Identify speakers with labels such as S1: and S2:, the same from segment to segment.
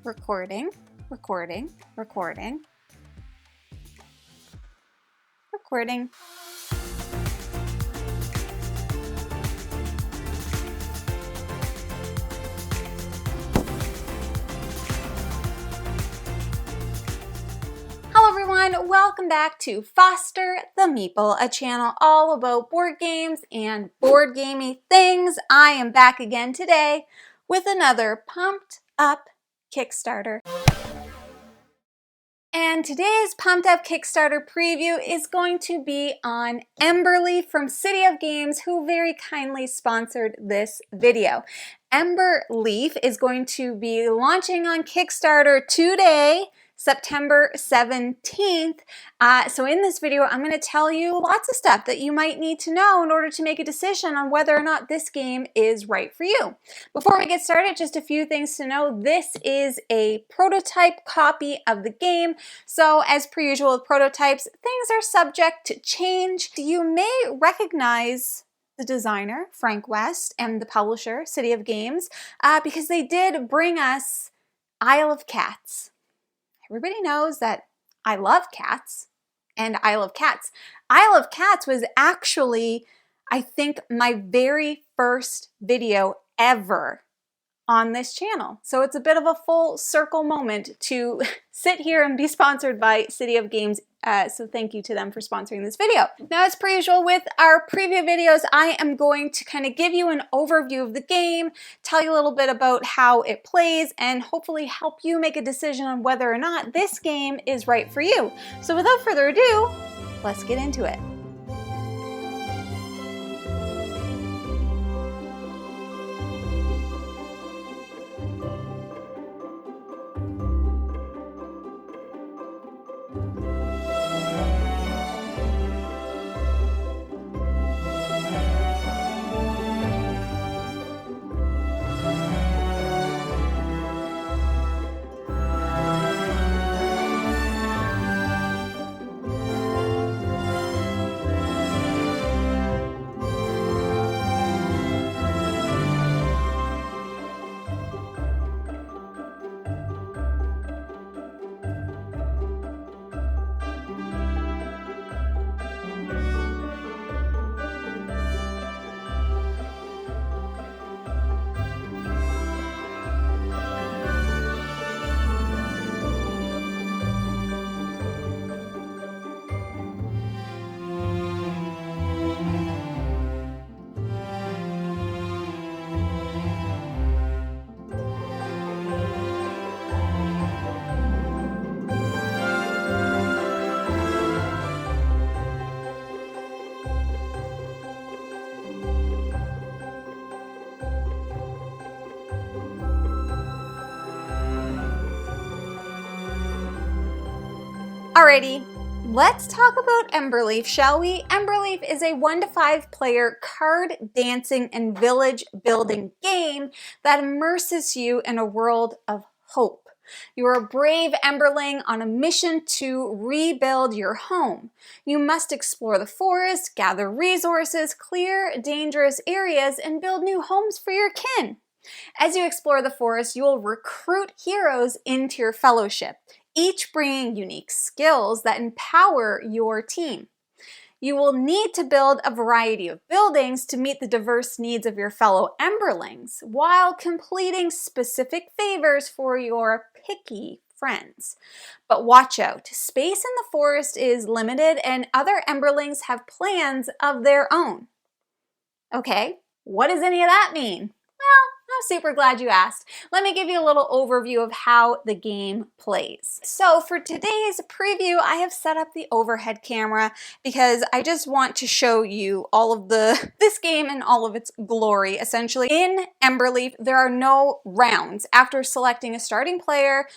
S1: recording, recording, recording, recording. Hello everyone, welcome back to Foster the Meeple, a channel all about board games and board gamey things. I am back again today with another pumped up Kickstarter. And today's pumped up Kickstarter preview is going to be on Emberleaf from City of Games, who very kindly sponsored this video. Emberleaf is going to be launching on Kickstarter today, September 17th. So in this video, I'm going to tell you lots of stuff that you might need to know in order to make a decision on whether or not this game is right for you. Before we get started, just a few things to know. This is a prototype copy of the game. So as per usual with prototypes, things are subject to change. You may recognize the designer, Frank West, and the publisher, City of Games, because they did bring us Isle of Cats. Everybody knows that I love cats and Isle of Cats. Isle of Cats was actually, I think, my very first video ever on this channel. So it's a bit of a full circle moment to sit here and be sponsored by City of Games. So thank you to them for sponsoring this video. Now, as per usual with our preview videos, I am going to kind of give you an overview of the game, tell you a little bit about how it plays, and hopefully help you make a decision on whether or not this game is right for you. So without further ado, let's get into it. Alrighty, let's talk about Emberleaf, shall we? Emberleaf is a 1 to 5 player card dancing and village building game that immerses you in a world of hope. You are a brave Emberling on a mission to rebuild your home. You must explore the forest, gather resources, clear dangerous areas, and build new homes for your kin. As you explore the forest, you will recruit heroes into your fellowship, each bringing unique skills that empower your team. You will need to build a variety of buildings to meet the diverse needs of your fellow Emberlings, while completing specific favors for your picky friends. But watch out, space in the forest is limited and other Emberlings have plans of their own. Okay, what does any of that mean? Well, I'm super glad you asked. Let me give you a little overview of how the game plays. So for today's preview, I have set up the overhead camera because I just want to show you all of this game in all of its glory. Essentially, in Emberleaf, there are no rounds. After selecting a starting player,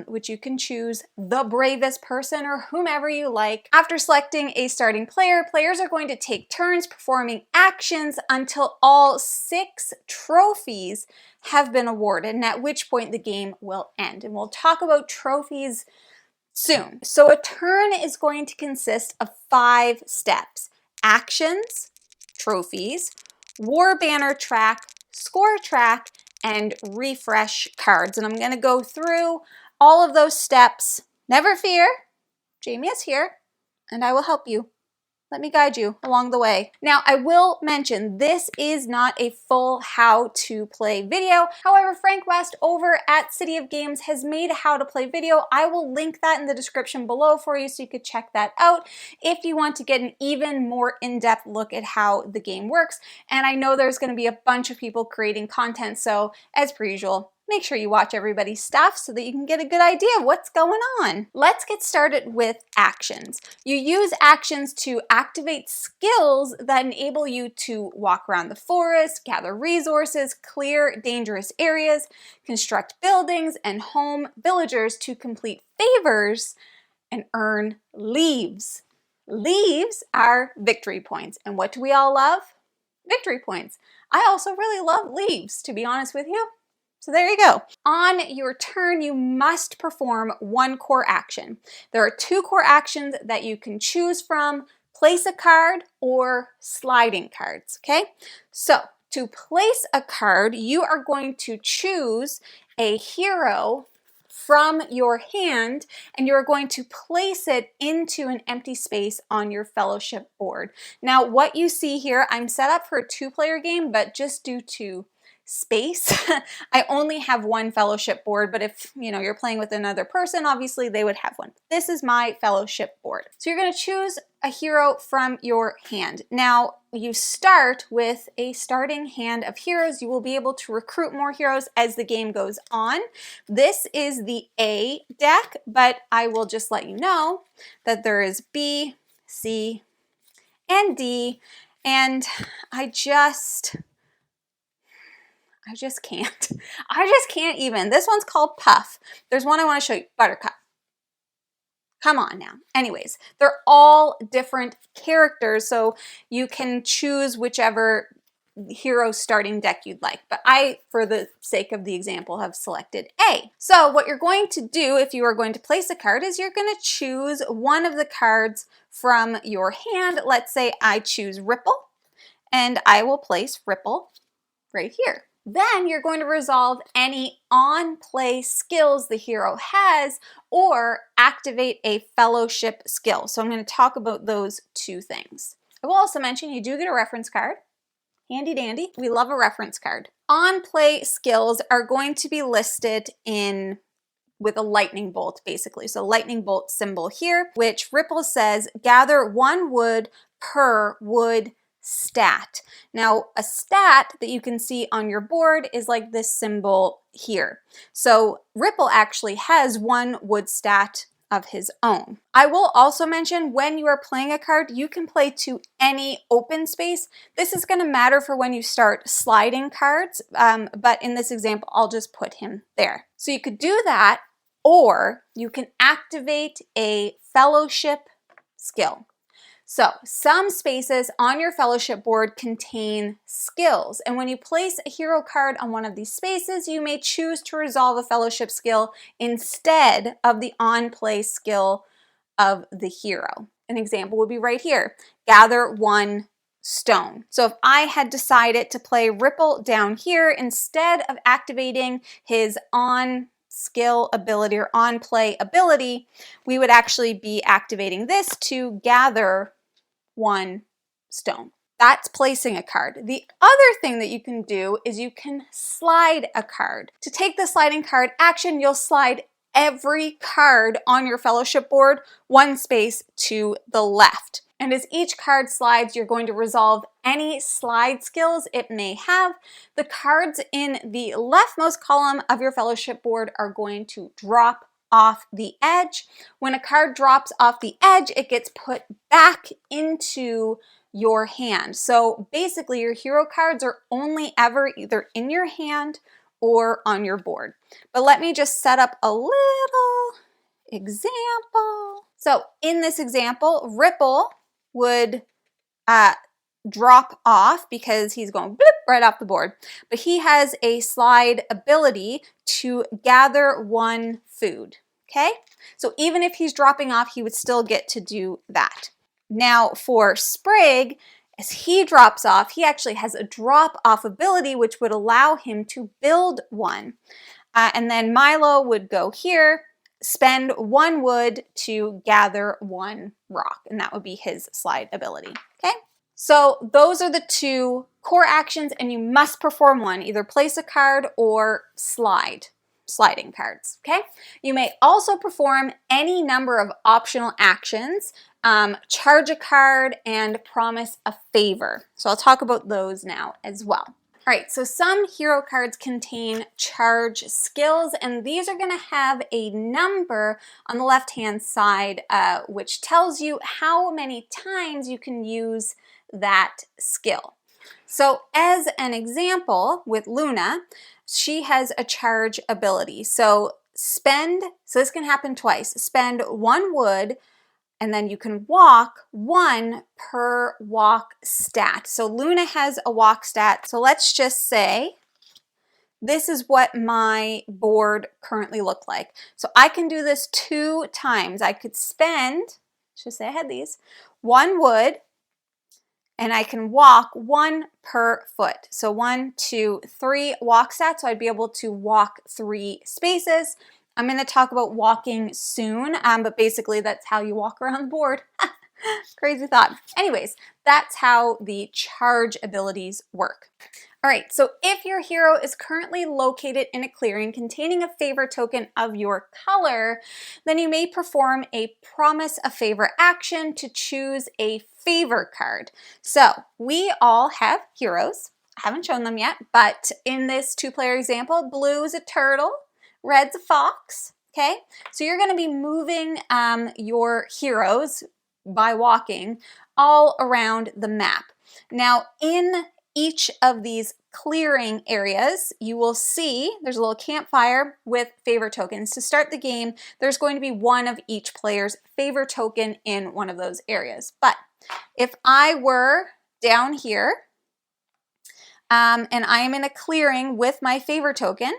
S1: which you can choose the bravest person or whomever you like. After selecting a starting player, players are going to take turns performing actions until all 6 trophies have been awarded, and at which point the game will end. And we'll talk about trophies soon. So a turn is going to consist of 5 steps: actions, trophies, war banner track, score track, and refresh cards. And I'm going to go through all of those steps. Never fear, Jamie is here and I will help you. Let me guide you along the way. Now, I will mention this is not a full how to play video. However, Frank West over at City of Games has made a how to play video. I will link that in the description below for you so you could check that out if you want to get an even more in-depth look at how the game works. And I know there's going to be a bunch of people creating content, so as per usual, make sure you watch everybody's stuff so that you can get a good idea of what's going on. Let's get started with actions. You use actions to activate skills that enable you to walk around the forest, gather resources, clear dangerous areas, construct buildings, and home villagers to complete favors and earn leaves. Leaves are victory points. And what do we all love? Victory points. I also really love leaves, to be honest with you. So there you go. On your turn, you must perform one core action. There are two core actions that you can choose from: place a card or sliding cards, okay? So to place a card, you are going to choose a hero from your hand and you're going to place it into an empty space on your fellowship board. Now, what you see here, I'm set up for a two-player game, but just due to space, I only have one fellowship board, but if you're playing with another person, obviously they would have one. This is my fellowship board. So you're going to choose a hero from your hand. Now you start with a starting hand of heroes. You will be able to recruit more heroes as the game goes on. This is the A deck, but I will just let you know that there is B, C, and D, and I just can't. I just can't even. This one's called Puff. There's one I want to show you, Buttercup. Come on now. Anyways, they're all different characters, so you can choose whichever hero starting deck you'd like. But I, for the sake of the example, have selected A. So what you're going to do if you are going to place a card is you're going to choose one of the cards from your hand. Let's say I choose Ripple, and I will place Ripple right here. Then you're going to resolve any on-play skills the hero has or activate a fellowship skill. So I'm going to talk about those two things. I will also mention you do get a reference card. Handy dandy. We love a reference card. On-play skills are going to be listed with a lightning bolt, basically. So lightning bolt symbol here, which Ripple says gather 1 wood per wood stat. Now, a stat that you can see on your board is like this symbol here. So Ripple actually has 1 wood stat of his own. I will also mention when you are playing a card, you can play to any open space. This is going to matter for when you start sliding cards, but in this example, I'll just put him there. So you could do that, or you can activate a fellowship skill. So some spaces on your fellowship board contain skills, and when you place a hero card on one of these spaces, you may choose to resolve a fellowship skill instead of the on-play skill of the hero. An example would be right here, gather 1 stone. So if I had decided to play Ripple down here, instead of activating his skill ability or on play ability, we would actually be activating this to gather 1 stone. That's placing a card. The other thing that you can do is you can slide a card. To take the sliding card action, you'll slide every card on your fellowship board 1 space to the left. And as each card slides, you're going to resolve any slide skills it may have. The cards in the leftmost column of your fellowship board are going to drop off the edge. When a card drops off the edge, it gets put back into your hand. So basically, your hero cards are only ever either in your hand or on your board. But let me just set up a little example. So in this example, Ripple would drop off because he's going bloop right off the board. But he has a slide ability to gather 1 food, okay? So even if he's dropping off, he would still get to do that. Now for Sprig, as he drops off, he actually has a drop-off ability which would allow him to build one. And then Milo would go here, spend 1 wood to gather 1 rock, and that would be his slide ability, okay? So those are the 2 core actions, and you must perform one, either place a card or sliding cards, okay? You may also perform any number of optional actions, charge a card, and promise a favor. So I'll talk about those now as well. All right, so some hero cards contain charge skills, and these are going to have a number on the left-hand side, which tells you how many times you can use that skill. So as an example, with Luna, she has a charge ability. So this can happen twice. Spend 1 wood, and then you can walk 1 per walk stat. So Luna has a walk stat. So let's just say this is what my board currently looked like. So I can do this 2 times. I could spend, should say I had these, 1 wood, and I can walk 1 per foot. So 1, 2, 3 walk stats. So I'd be able to walk 3 spaces. I'm going to talk about walking soon, but basically that's how you walk around the board. Crazy thought. Anyways, that's how the charge abilities work. All right, so if your hero is currently located in a clearing containing a favor token of your color, then you may perform a promise a favor action to choose a favor card. So we all have heroes. I haven't shown them yet, but in this 2-player example, blue is a turtle, red's a fox, okay? So you're going to be moving your heroes by walking all around the map. Now, in each of these clearing areas, you will see there's a little campfire with favor tokens. To start the game, there's going to be 1 of each player's favor token in one of those areas. But if I were down here and I am in a clearing with my favor token,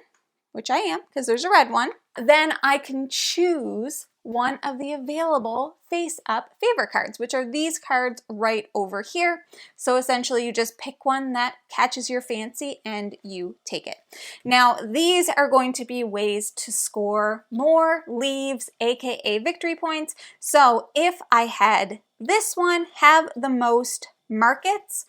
S1: which I am because there's a red one, then I can choose one of the available face-up favor cards, which are these cards right over here. So essentially you just pick one that catches your fancy and you take it. Now these are going to be ways to score more leaves, aka victory points. So if I had this one have the most markets,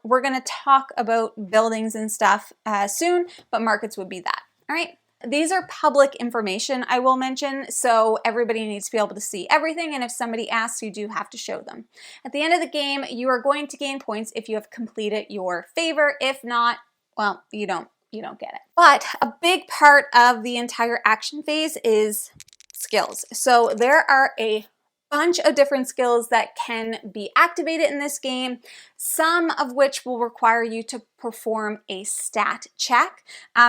S1: we're going to talk about buildings and stuff soon, but markets would be that. All right, these are public information, I will mention, so everybody needs to be able to see everything, and if somebody asks, you do have to show them. At the end of the game, you are going to gain points if you have completed your favor. If not, well, you don't get it. But a big part of the entire action phase is skills. So there are a bunch of different skills that can be activated in this game, some of which will require you to perform a stat check.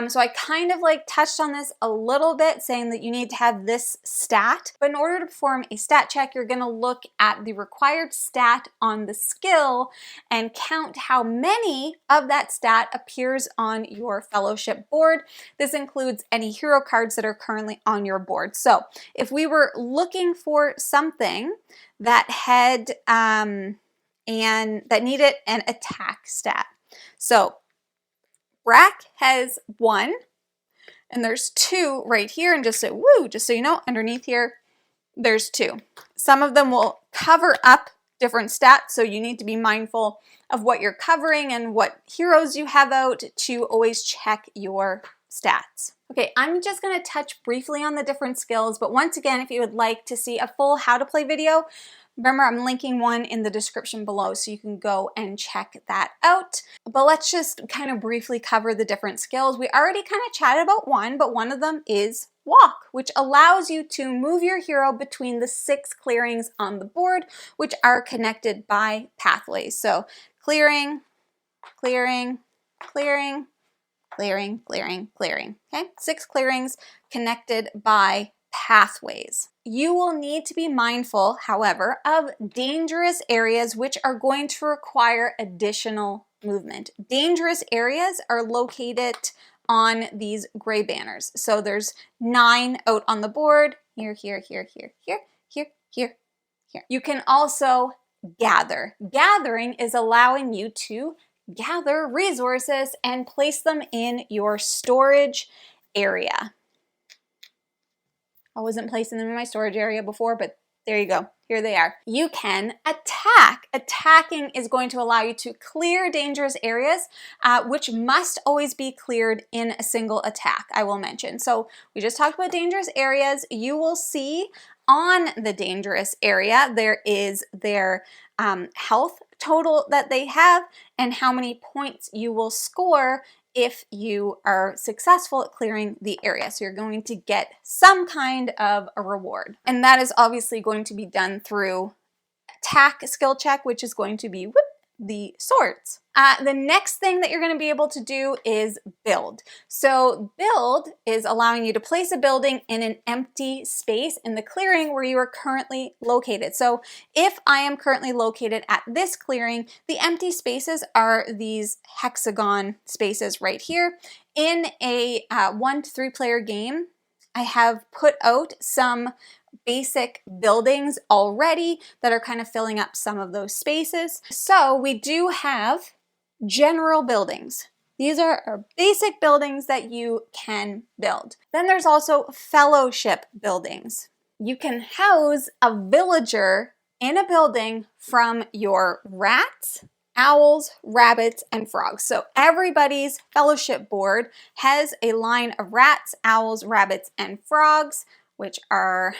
S1: So I kind of touched on this a little bit, saying that you need to have this stat, but in order to perform a stat check, you're going to look at the required stat on the skill and count how many of that stat appears on your fellowship board. This includes any hero cards that are currently on your board. So if we were looking for something that had and that needed an attack stat. So Brack has 1, and there's 2 right here, and just so you know, underneath here, there's 2. Some of them will cover up different stats, so you need to be mindful of what you're covering and what heroes you have out to always check your stats. Okay, I'm just going to touch briefly on the different skills, but once again, if you would like to see a full how to play video, remember I'm linking one in the description below so you can go and check that out. But let's just kind of briefly cover the different skills. We already kind of chatted about one, but one of them is walk, which allows you to move your hero between the 6 clearings on the board, which are connected by pathways. So clearing, clearing, clearing, clearing, clearing, clearing. Okay, 6 clearings connected by pathways. You will need to be mindful, however, of dangerous areas which are going to require additional movement. Dangerous areas are located on these gray banners. So there's 9 out on the board. Here, here, here, here, here, here, here, here. You can also gather. Gathering is allowing you to gather resources and place them in your storage area. I wasn't placing them in my storage area before, but there you go. Here they are. You can attack. Attacking is going to allow you to clear dangerous areas, which must always be cleared in a single attack, I will mention. So we just talked about dangerous areas. You will see on the dangerous area, there is their health total that they have and how many points you will score if you are successful at clearing the area. So you're going to get some kind of a reward. And that is obviously going to be done through attack skill check, which is going to be the swords. The next thing that you're going to be able to do is build. So build is allowing you to place a building in an empty space in the clearing where you are currently located. So if I am currently located at this clearing, the empty spaces are these hexagon spaces right here. In a 1 to 3 player game, I have put out some basic buildings already that are kind of filling up some of those spaces. So we do have general buildings. These are our basic buildings that you can build. Then there's also fellowship buildings. You can house a villager in a building from your rats, owls, rabbits, and frogs. So everybody's fellowship board has a line of rats, owls, rabbits, and frogs, which are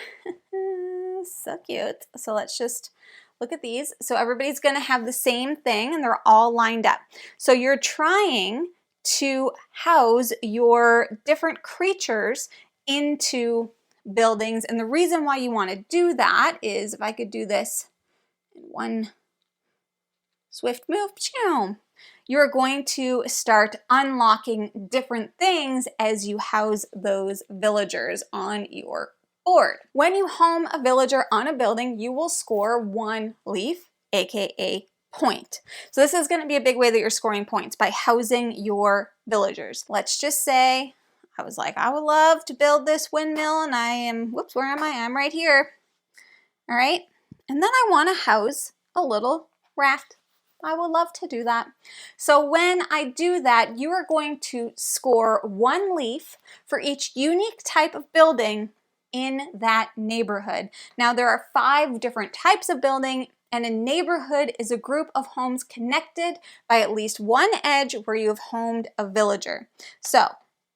S1: so cute. So let's just look at these. So everybody's going to have the same thing and they're all lined up. So you're trying to house your different creatures into buildings. And the reason why you want to do that is, if I could do this in one swift move, you're going to start unlocking different things as you house those villagers on your board. When you home a villager on a building, you will score 1 leaf, aka point. So this is going to be a big way that you're scoring points, by housing your villagers. Let's just say I was like, I would love to build this windmill, and I am, whoops, where am I? I'm right here. All right. And then I want to house a little raft. I would love to do that. So when I do that, you are going to score 1 leaf for each unique type of building in that neighborhood. Now there are 5 different types of building, and a neighborhood is a group of homes connected by at least one edge where you have homed a villager. So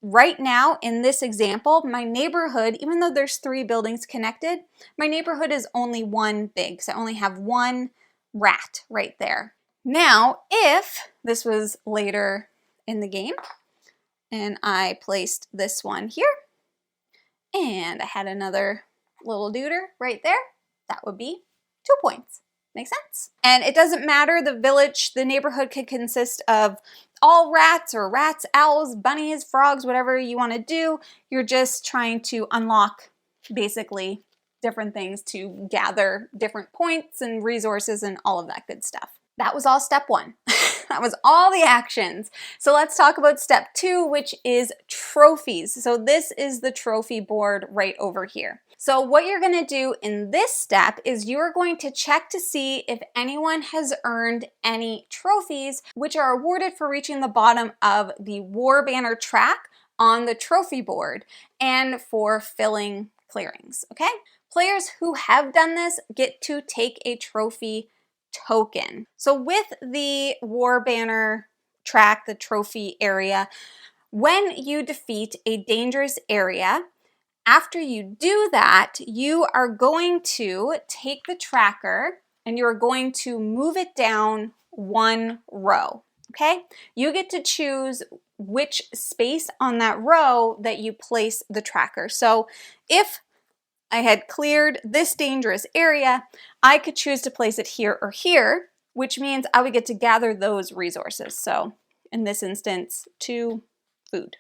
S1: right now in this example, my neighborhood, even though there's 3 buildings connected, my neighborhood is only 1 big. So I only have 1 rat right there. Now, if this was later in the game and I placed this one here and I had another little duder right there, that would be 2 points. Make sense? And it doesn't matter, the village, the neighborhood could consist of all rats or rats, owls, bunnies, frogs, whatever you want to do. You're just trying to unlock basically different things to gather different points and resources and all of that good stuff. That was all step 1. That was all the actions. So let's talk about step 2, which is trophies. So this is the trophy board right over here. So what you're going to do in this step is you're going to check to see if anyone has earned any trophies, which are awarded for reaching the bottom of the war banner track on the trophy board and for filling clearings, okay? Players who have done this get to take a trophy token. So with the war banner track, the trophy area, when you defeat a dangerous area, after you do that, you are going to take the tracker and you're going to move it down 1 row, okay? You get to choose which space on that row that you place the tracker. So if I had cleared this dangerous area, I could choose to place it here or here, which means I would get to gather those resources. So in this instance, 2 food.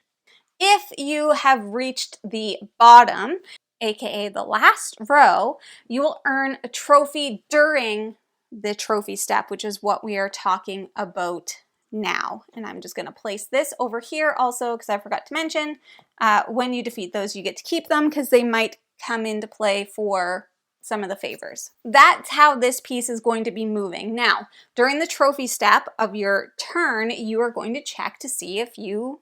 S1: If you have reached the bottom, aka the last row, you will earn a trophy during the trophy step, which is what we are talking about now. And I'm just going to place this over here also because I forgot to mention, when you defeat those, you get to keep them because they might come into play for some of the favors. That's how this piece is going to be moving. Now, during the trophy step of your turn, you are going to check to see if you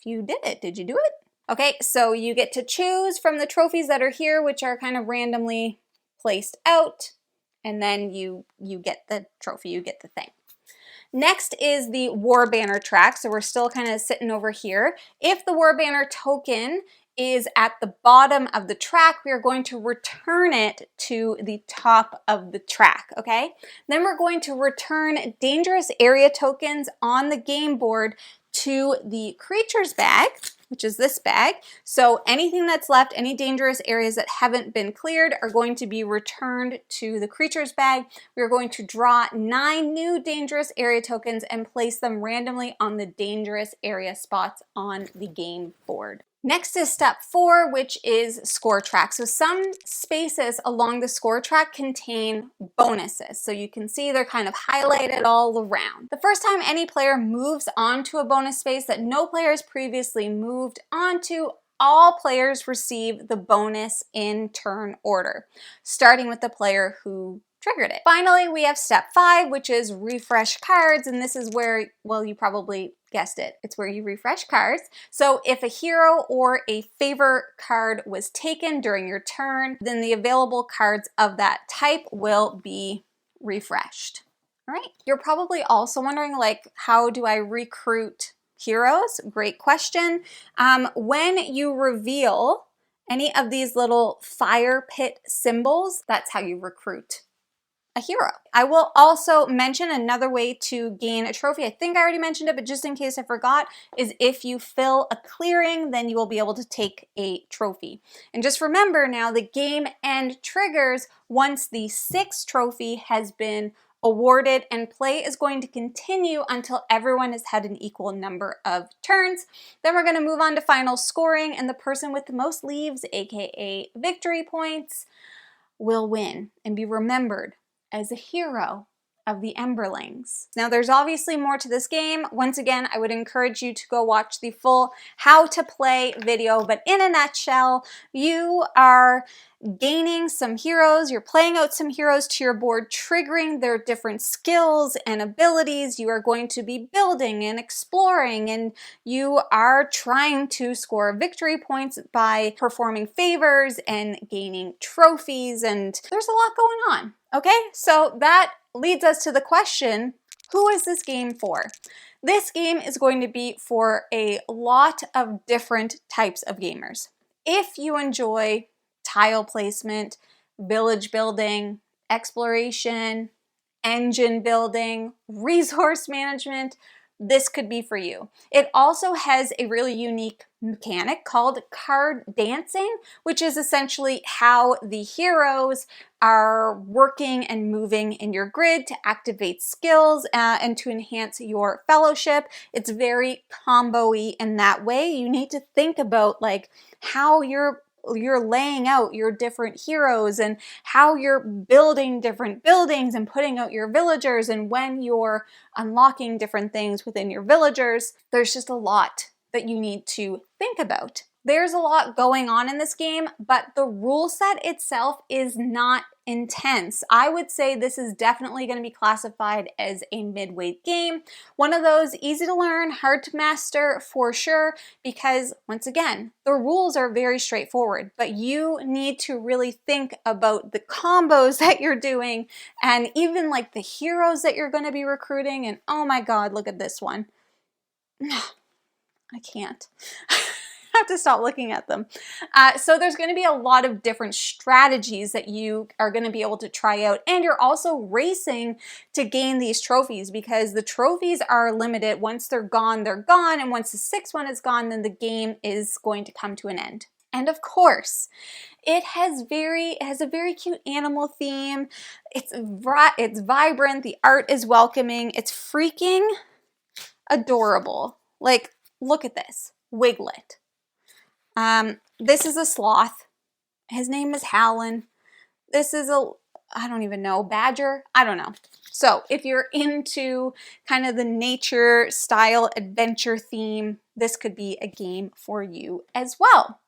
S1: did it. Did you do it? Okay, so you get to choose from the trophies that are here, which are kind of randomly placed out, and then you get the trophy, you get the thing. Next is the War Banner track, so we're still kind of sitting over here. If the War Banner token is at the bottom of the track, we are going to return it to the top of the track, okay? Then we're going to return dangerous area tokens on the game board to the creatures bag, which is this bag. So anything that's left, any dangerous areas that haven't been cleared are going to be returned to the creatures bag. We're going to draw 9 new dangerous area tokens and place them randomly on the dangerous area spots on the game board. Next is step 4, which is score track. So some spaces along the score track contain bonuses. So you can see they're kind of highlighted all around. The first time any player moves onto a bonus space that no player has previously moved onto, all players receive the bonus in turn order, starting with the player who triggered it. Finally, we have step 5, which is refresh cards, and this is where, well, you probably guessed it, it's where you refresh cards. So if a hero or a favor card was taken during your turn, then the available cards of that type will be refreshed. All right, you're probably also wondering, like, how do I recruit heroes? Great question. When you reveal any of these little fire pit symbols, that's how you recruit a hero. I will also mention another way to gain a trophy. I think I already mentioned it, but just in case I forgot, is if you fill a clearing, then you will be able to take a trophy. And just remember now, the game end triggers once the 6th trophy has been awarded, and play is going to continue until everyone has had an equal number of turns. Then we're going to move on to final scoring, and the person with the most leaves, aka victory points, will win and be remembered as a hero of the Emberlings. Now, there's obviously more to this game. Once again, I would encourage you to go watch the full how to play video, but in a nutshell, you are gaining some heroes, you're playing out some heroes to your board, triggering their different skills and abilities. You are going to be building and exploring, and you are trying to score victory points by performing favors and gaining trophies, and there's a lot going on. Okay, so that leads us to the question, who is this game for? This game is going to be for a lot of different types of gamers. If you enjoy tile placement, village building, exploration, engine building, resource management, this could be for you. It also has a really unique mechanic called card dancing, which is essentially how the heroes are working and moving in your grid to activate skills and to enhance your fellowship. It's very combo-y in that way. You need to think about like how you're laying out your different heroes and how you're building different buildings and putting out your villagers, and when you're unlocking different things within your villagers. There's just a lot that you need to think about. There's a lot going on in this game, but the rule set itself is not intense. I would say this is definitely going to be classified as a mid-weight game. One of those easy to learn, hard to master for sure, because once again, the rules are very straightforward, but you need to really think about the combos that you're doing and even like the heroes that you're going to be recruiting. And oh my God, look at this one. I can't. I have to stop looking at them. So there's going to be a lot of different strategies that you are going to be able to try out, and you're also racing to gain these trophies because the trophies are limited. Once they're gone, and once the 6th one is gone, then the game is going to come to an end. And of course, it has a very cute animal theme. It's vibrant. The art is welcoming. It's freaking adorable. Like, look at this. Wiglet. This is a sloth. His name is Howlin. This is I don't even know, badger? I don't know. So if you're into kind of the nature style adventure theme, this could be a game for you as well.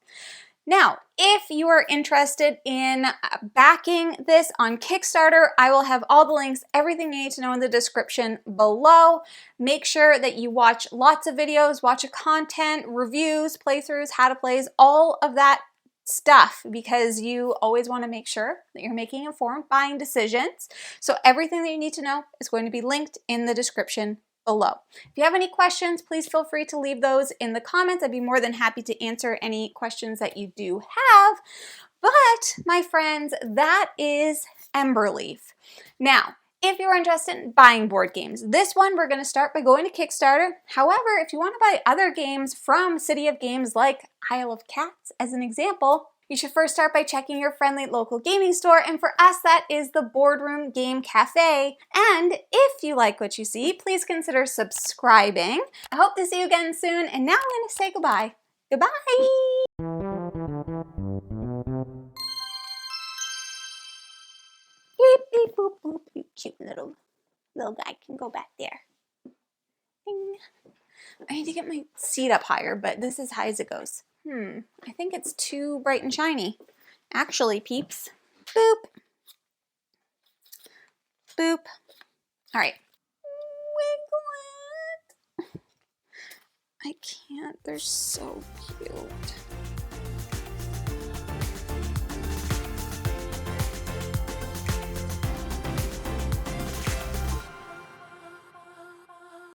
S1: Now, if you are interested in backing this on Kickstarter, I will have all the links, everything you need to know in the description below. Make sure that you watch lots of videos, watch content, reviews, playthroughs, how to plays, all of that stuff, because you always want to make sure that you're making informed buying decisions. So everything that you need to know is going to be linked in the description below. If you have any questions, please feel free to leave those in the comments. I'd be more than happy to answer any questions that you do have. But my friends, that is Emberleaf. Now, if you're interested in buying board games, this one we're going to start by going to Kickstarter. However, if you want to buy other games from City of Games like Isle of Cats as an example, you should first start by checking your friendly local gaming store, and for us that is the Boardroom Game Cafe. And if you like what you see, please consider subscribing. I hope to see you again soon, and now I'm going to say goodbye. Goodbye! Beep, beep, boop, boop. You cute little guy can go back there. Ding. I need to get my seat up higher, but this is high as it goes. I think it's too bright and shiny. Actually, peeps. Boop. Boop. All right. Wiggle it. I can't. They're so cute.